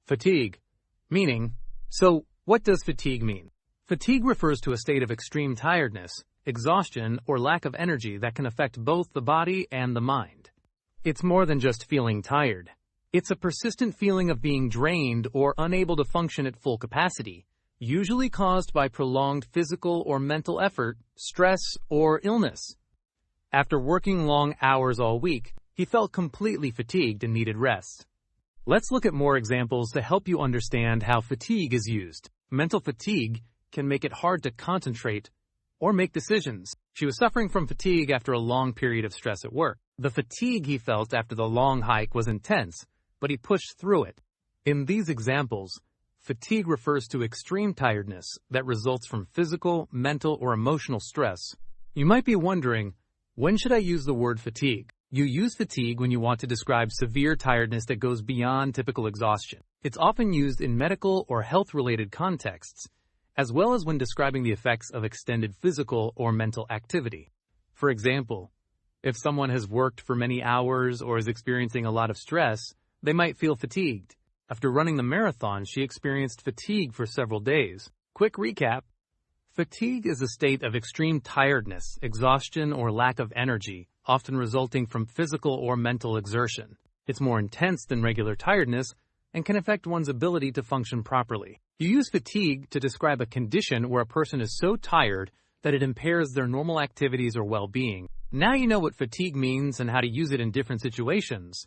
Fatigue. Meaning. So, what does fatigue mean? Fatigue refers to a state of extreme tiredness, exhaustion, or lack of energy that can affect both the body and the mind. It's more than just feeling tired. It's a persistent feeling of being drained or unable to function at full capacity, usually caused by prolonged physical or mental effort, stress, or illness. After working long hours all week, he felt completely fatigued and needed rest. Let's look at more examples to help you understand how fatigue is used. Mental fatigue can make it hard to concentrate or make decisions. She was suffering from fatigue after a long period of stress at work. The fatigue he felt after the long hike was intense, but he pushed through it. In these examples, fatigue refers to extreme tiredness that results from physical, mental, or emotional stress. You might be wondering, when should I use the word fatigue? You use fatigue when you want to describe severe tiredness that goes beyond typical exhaustion. It's often used in medical or health-related contexts, as well as when describing the effects of extended physical or mental activity. For example, if someone has worked for many hours or is experiencing a lot of stress, they might feel fatigued. After running the marathon, she experienced fatigue for several days. Quick recap. Fatigue is a state of extreme tiredness, exhaustion, or lack of energy, often resulting from physical or mental exertion. It's more intense than regular tiredness and can affect one's ability to function properly. You use fatigue to describe a condition where a person is so tired that it impairs their normal activities or well-being. Now you know what fatigue means and how to use it in different situations.